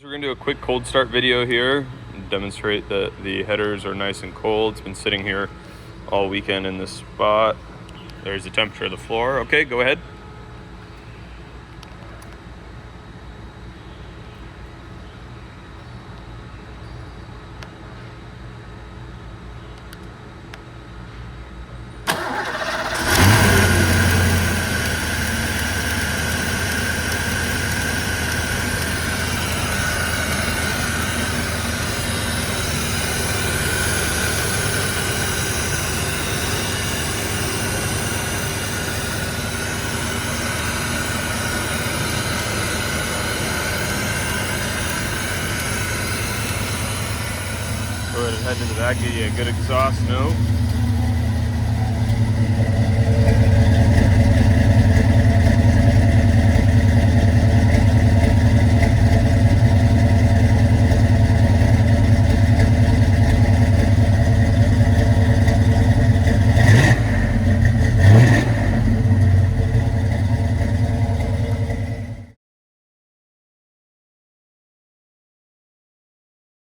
We're gonna do a quick cold start video here and demonstrate that the headers are nice and cold. It's been sitting here all weekend in this spot. There's the temperature of the floor. Okay, go ahead. Go ahead and head into that, get you a good exhaust note.